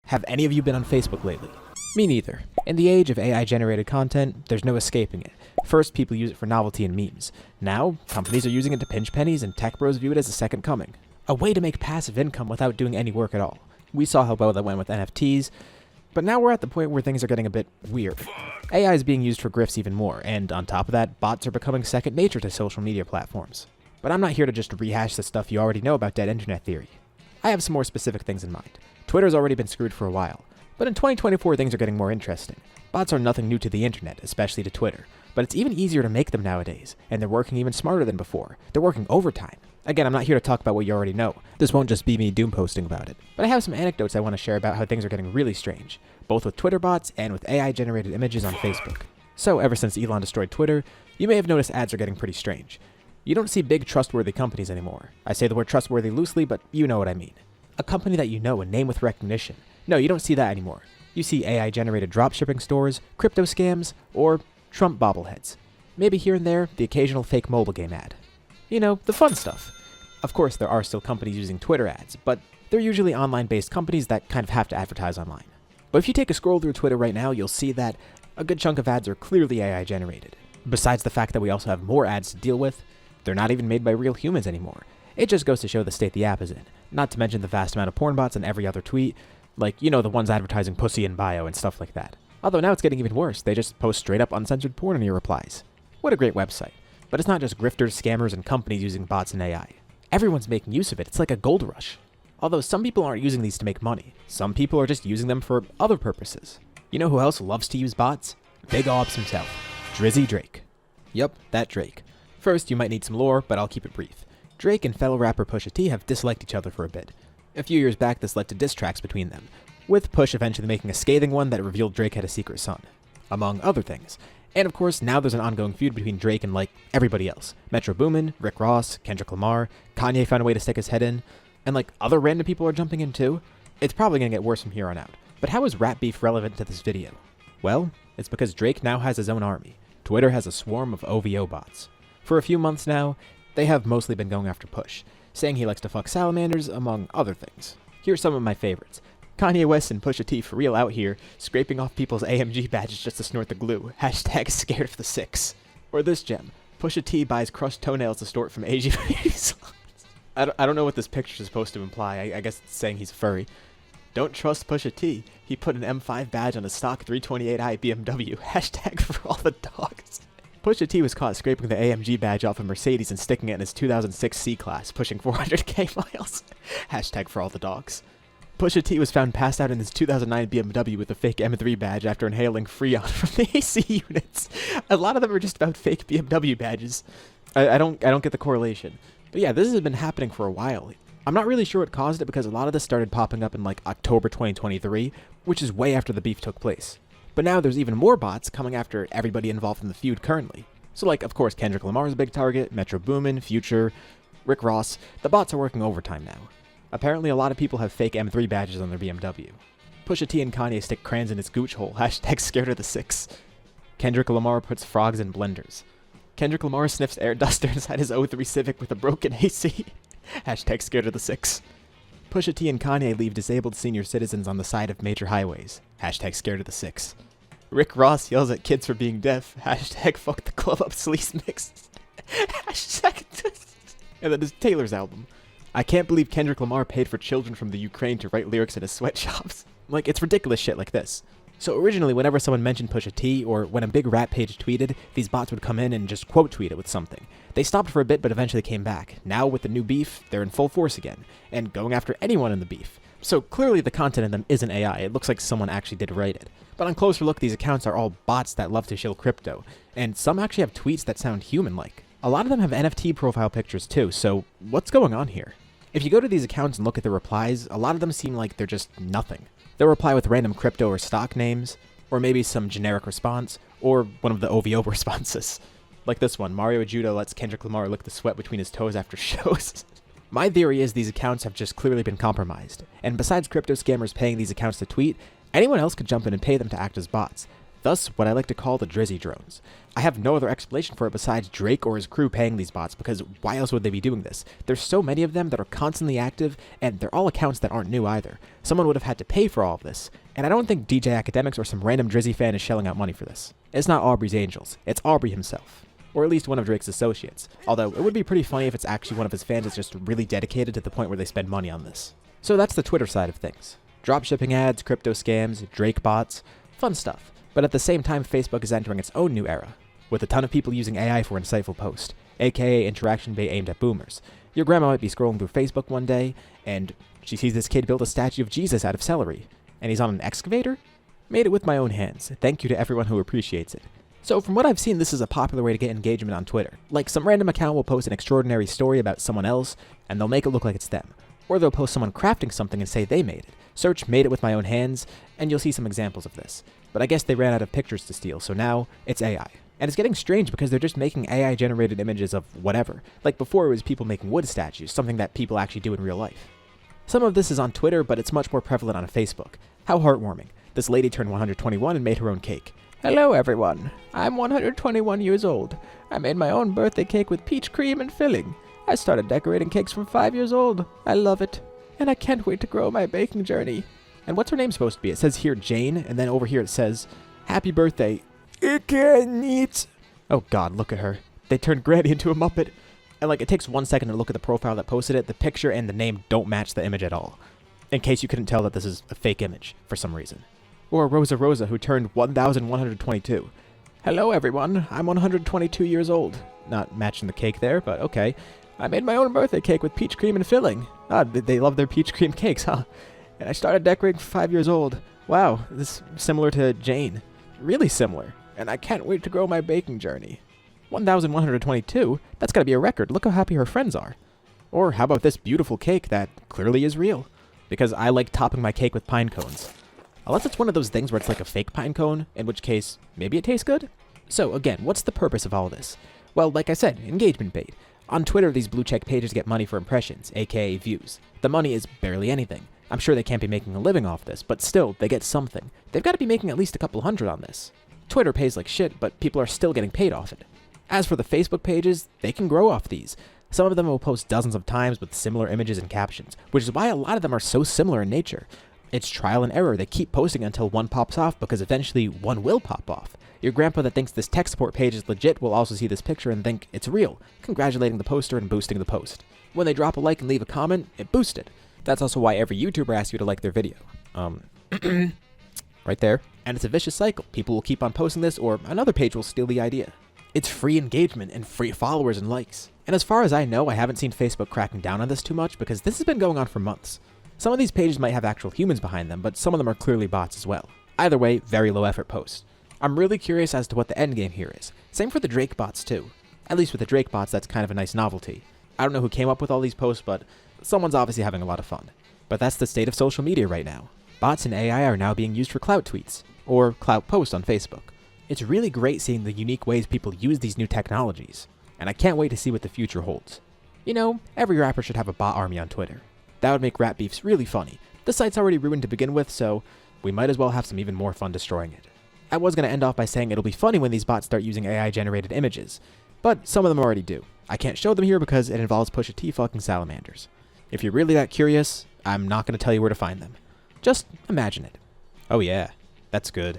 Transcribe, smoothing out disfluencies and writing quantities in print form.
Have any of you been on Facebook lately? Me neither. In the age of AI-generated content, there's no escaping it. First, people use it for novelty and memes. Now, companies are using it to pinch pennies, and tech bros view it as a second coming. A way to make passive income without doing any work at all. We saw how well that went with NFTs, but now we're at the point where things are getting a bit weird. AI is being used for grifts even more, and on top of that, bots are becoming second nature to social media platforms. But I'm not here to just rehash the stuff you already know about dead internet theory. I have some more specific things in mind. Twitter's already been screwed for a while, but in 2024 things are getting more interesting. Bots are nothing new to the internet, especially to Twitter, but it's even easier to make them nowadays, and they're working even smarter than before. They're working overtime. Again, I'm not here to talk about what you already know. This won't just be me doom posting about it. But I have some anecdotes I want to share about how things are getting really strange, both with Twitter bots and with AI-generated images on Facebook. So, ever since Elon destroyed Twitter, you may have noticed ads are getting pretty strange. You don't see big, trustworthy companies anymore. I say the word trustworthy loosely, but you know what I mean. A company that you know, a name with recognition. No, you don't see that anymore. You see AI-generated dropshipping stores, crypto scams, or Trump bobbleheads. Maybe here and there, the occasional fake mobile game ad. You know, the fun stuff. Of course, there are still companies using Twitter ads, but they're usually online-based companies that kind of have to advertise online. But if you take a scroll through Twitter right now, you'll see that a good chunk of ads are clearly AI-generated. Besides the fact that we also have more ads to deal with, they're not even made by real humans anymore. It just goes to show the state the app is in. Not to mention the vast amount of porn bots in every other tweet, like, you know, the ones advertising pussy in bio and stuff like that. Although now it's getting even worse, they just post straight up uncensored porn in your replies. What a great website. But it's not just grifters, scammers, and companies using bots and AI. Everyone's making use of it. It's like a gold rush. Although some people aren't using these to make money. Some people are just using them for other purposes. You know who else loves to use bots? Big Ops himself, Drizzy Drake. Yup, that Drake. First, you might need some lore, but I'll keep it brief. Drake and fellow rapper Pusha T have disliked each other for a bit. A few years back, this led to diss tracks between them, with Push eventually making a scathing one that revealed Drake had a secret son, among other things. And of course, now there's an ongoing feud between Drake and, like, everybody else. Metro Boomin, Rick Ross, Kendrick Lamar, Kanye found a way to stick his head in, and, like, other random people are jumping in too. It's probably gonna get worse from here on out. But how is rap beef relevant to this video? Well, it's because Drake now has his own army. Twitter has a swarm of OVO bots. For a few months now, they have mostly been going after Push, saying he likes to fuck salamanders, among other things. Here's some of my favorites. Kanye West and Pusha T for real out here, scraping off people's AMG badges just to snort the glue. Hashtag scared of the six. Or this gem. Pusha T buys crushed toenails to snort from Asian beauty salons. I don't know what this picture is supposed to imply. I guess it's saying he's furry. Don't trust Pusha T. He put an M5 badge on a stock 328i BMW. Hashtag for all the dogs. Pusha T was caught scraping the AMG badge off a Mercedes and sticking it in his 2006 C-Class, pushing 400k miles. Hashtag for all the dogs. Pusha T was found passed out in his 2009 BMW with a fake M3 badge after inhaling Freon from the AC units. A lot of them are just about fake BMW badges. I don't get the correlation. But yeah, this has been happening for a while. I'm not really sure what caused it because a lot of this started popping up in like October 2023, which is way after the beef took place. But now there's even more bots coming after everybody involved in the feud currently. So like, of course, Kendrick Lamar is a big target, Metro Boomin, Future, Rick Ross. The bots are working overtime now. Apparently a lot of people have fake M3 badges on their BMW. Pusha T and Kanye stick crayons in his gooch hole. Hashtag scared of the six. Kendrick Lamar puts frogs in blenders. Kendrick Lamar sniffs air duster inside his '03 Civic with a broken AC. Hashtag scared of the six. Pusha T and Kanye leave disabled senior citizens on the side of major highways. Hashtag scared of the six. Rick Ross yells at kids for being deaf. Hashtag fuck the club up sleaze mix. Hashtag and then there's Taylor's album. I can't believe Kendrick Lamar paid for children from the Ukraine to write lyrics in his sweatshops. Like, it's ridiculous shit like this. So originally, whenever someone mentioned Pusha T, or when a big rap page tweeted, these bots would come in and just quote tweet it with something. They stopped for a bit, but eventually came back. Now, with the new beef, they're in full force again, and going after anyone in the beef. So clearly the content in them isn't AI, it looks like someone actually did write it. But on closer look, these accounts are all bots that love to shill crypto, and some actually have tweets that sound human-like. A lot of them have NFT profile pictures too, so what's going on here? If you go to these accounts and look at the replies, a lot of them seem like they're just nothing. They'll reply with random crypto or stock names, or maybe some generic response, or one of the OVO responses. Like this one, Mario Judo lets Kendrick Lamar lick the sweat between his toes after shows. My theory is these accounts have just clearly been compromised, and besides crypto scammers paying these accounts to tweet, anyone else could jump in and pay them to act as bots. Thus, what I like to call the Drizzy drones. I have no other explanation for it besides Drake or his crew paying these bots, because why else would they be doing this? There's so many of them that are constantly active, and they're all accounts that aren't new either. Someone would have had to pay for all of this, and I don't think DJ Academics or some random Drizzy fan is shelling out money for this. It's not Aubrey's Angels, it's Aubrey himself. Or at least one of Drake's associates. Although, it would be pretty funny if it's actually one of his fans that's just really dedicated to the point where they spend money on this. So that's the Twitter side of things. Dropshipping ads, crypto scams, Drake bots, fun stuff. But at the same time, Facebook is entering its own new era, with a ton of people using AI for insightful posts, aka interaction bait aimed at boomers. Your grandma might be scrolling through Facebook one day, and she sees this kid build a statue of Jesus out of celery, and he's on an excavator? Made it with my own hands. Thank you to everyone who appreciates it. So from what I've seen, this is a popular way to get engagement on Twitter. Like, some random account will post an extraordinary story about someone else, and they'll make it look like it's them. Or they'll post someone crafting something and say they made it. Search "made it with my own hands," and you'll see some examples of this. But I guess they ran out of pictures to steal, so now it's AI. And it's getting strange because they're just making AI-generated images of whatever. Like before, it was people making wood statues, something that people actually do in real life. Some of this is on Twitter, but it's much more prevalent on Facebook. How heartwarming. This lady turned 121 and made her own cake. Hello everyone, I'm 121 years old. I made my own birthday cake with peach cream and filling. I started decorating cakes from 5 years old. I love it. And I can't wait to grow my baking journey. And what's her name supposed to be? It says here Jane, and then over here it says, happy birthday. I can't eat. Oh god, look at her. They turned Granny into a Muppet. And like, it takes 1 second to look at the profile that posted it. The picture and the name don't match the image at all. In case you couldn't tell that this is a fake image for some reason. Or Rosa, who turned 1,122. Hello everyone, I'm 122 years old. Not matching the cake there, but okay. I made my own birthday cake with peach cream and filling. Ah, they love their peach cream cakes, huh? And I started decorating 5 years old. Wow, this is similar to Jane. Really similar. And I can't wait to grow my baking journey. 1,122? That's gotta be a record. Look how happy her friends are. Or how about this beautiful cake that clearly is real? Because I like topping my cake with pine cones. Unless it's one of those things where it's like a fake pine cone, in which case, maybe it tastes good? So again, what's the purpose of all this? Well, like I said, engagement bait. On Twitter, these blue check pages get money for impressions, aka views. The money is barely anything. I'm sure they can't be making a living off this, but still, they get something. They've got to be making at least a couple hundred on this. Twitter pays like shit, but people are still getting paid off it. As for the Facebook pages, they can grow off these. Some of them will post dozens of times with similar images and captions, which is why a lot of them are so similar in nature. It's trial and error. They keep posting until one pops off, because eventually one will pop off. Your grandpa that thinks this tech support page is legit will also see this picture and think it's real, congratulating the poster and boosting the post. When they drop a like and leave a comment, it boosts it. That's also why every YouTuber asks you to like their video. Right there. And it's a vicious cycle. People will keep on posting this, or another page will steal the idea. It's free engagement and free followers and likes. And as far as I know, I haven't seen Facebook cracking down on this too much, because this has been going on for months. Some of these pages might have actual humans behind them, but some of them are clearly bots as well. Either way, very low effort posts. I'm really curious as to what the endgame here is. Same for the Drake bots too. At least with the Drake bots, that's kind of a nice novelty. I don't know who came up with all these posts, but someone's obviously having a lot of fun. But that's the state of social media right now. Bots and AI are now being used for Clout tweets, or Clout posts on Facebook. It's really great seeing the unique ways people use these new technologies, and I can't wait to see what the future holds. You know, every rapper should have a bot army on Twitter. That would make rap beefs really funny. The site's already ruined to begin with, so we might as well have some even more fun destroying it. I was going to end off by saying it'll be funny when these bots start using AI-generated images, but some of them already do. I can't show them here because it involves Pusha T fucking salamanders. If you're really that curious, I'm not going to tell you where to find them. Just imagine it. Oh yeah, that's good.